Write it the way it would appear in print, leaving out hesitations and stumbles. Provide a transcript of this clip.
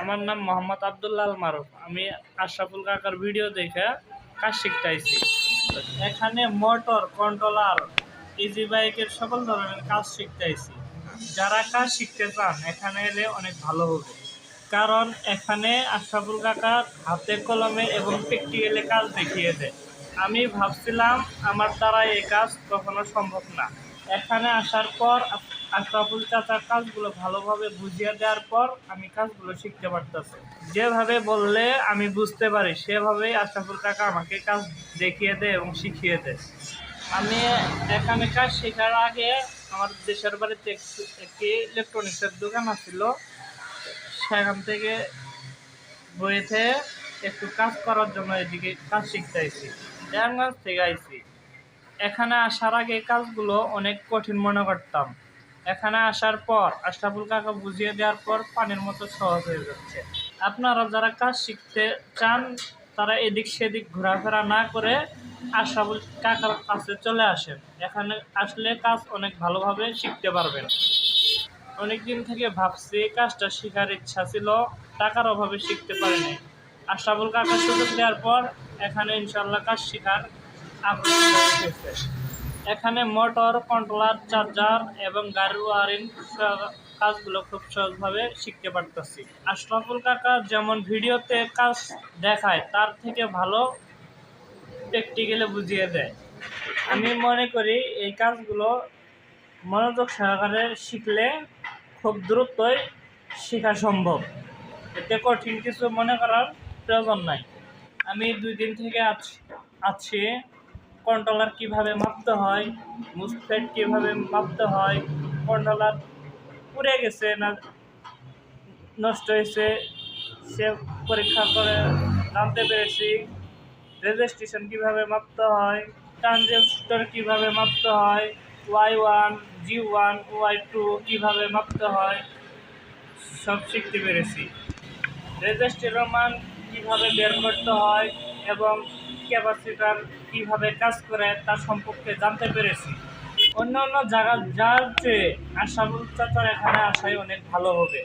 আমার নাম মোহাম্মদ আব্দুল্লাহ আল মারুফ। আমি আশরাফুল কাকার ভিডিও দেখে কাজ শিখতে আইছি। এখানে মোটর কন্ট্রোলার, ইজি বাইকের সকল ধরনের কাজ শিখতে আইছি। যারা কাজ শিখতে চান এখানে এলে অনেক ভালো হবে, কারণ এখানে আশরাফুল কাকা হাতে কলমে এবং প্র্যাকটিক্যালে কাজ দেখিয়ে দেয়। আমি ভাবছিলাম আমার দ্বারা এই কাজ কখনো সম্ভব না। এখানে আসার পর আশরাফুল চাচার কাজগুলো ভালোভাবে বুঝিয়ে দেওয়ার পর আমি কাজগুলো শিখতে পারতেছি। যেভাবে বললে আমি বুঝতে পারি সেভাবেই আশরাফুল কাকা আমাকে কাজ দেখিয়ে দেয় এবং শিখিয়ে দেয়। আমি এখানে কাজ শেখার আগে আমার দেশের বাড়িতে একটি ইলেকট্রনিক্সের দোকান ছিল, সেখান থেকে বইতে একটু কাজ করার জন্য এদিকে কাজ শিখতে আইছি। দেওয়ানগঞ্জ থেকে আইছি। এখানে আসার আগে কাজগুলো অনেক কঠিন মনে করতাম। এখানে আসার পর আশরাফুল কাকা বুঝিয়ে দেওয়ার পর পানির মতো সহজ হয়ে যাচ্ছে। আপনারা যারা কাজ শিখতে চান তারা এদিক সেদিক ঘোরাফেরা না করে আশরাফুল কাকার কাছে চলে আসেন। এখানে আসলে কাজ অনেক ভালোভাবে শিখতে পারবেন। অনেকদিন থেকে ভাবছি কাজটা শেখার ইচ্ছা ছিল, টাকার অভাবে শিখতে পারিনি। আশরাফুল কাকার সুযোগ দেওয়ার পর এখানে ইনশাল্লাহ কাজ শেখার আগ্রহ হয়েছে। এখানে মোটর কন্ট্রোলার, চার্জার এবং গাড়ির ওয়ারিং কাজগুলো খুব সহজভাবে শিখতে পারতেছি। আশরাফুল কাকা যেমন ভিডিওতে কাজ দেখায় তার থেকে ভালো প্র্যাকটিক্যালে বুঝিয়ে দেয়। আমি মনে করি এই কাজগুলো মনোযোগ সহকারে শিখলে খুব দ্রুতই শেখা সম্ভব। এতে কঠিন কিছু মনে করার প্রয়োজন নাই। আমি 2 দিন থেকে আছি কন্ট্রোলার কীভাবে মাপতে হয়, মুসফেট কীভাবে মাপতে হয়, কন্ট্রোলার পুড়ে গেছে না নষ্ট হয়েছে সে পরীক্ষা করে জানতে পেরেছি। রেজিস্ট্রেশন কীভাবে মাপতে হয়, ট্রানজিস্টর কীভাবে মাপতে হয়, Y1, G1, Y2 কীভাবে মাপতে হয় সব শিখতে পেরেছি। রেজিস্ট্রেশনের মান কীভাবে বের করতে হয় এবং ক্যাপাসিটার কীভাবে কাজ করে তার সম্পর্কে জানতে পেরেছি। অন্য জায়গার যার চেয়ে আশরাফুল চাচার এখানে আসাই অনেক ভালো হবে।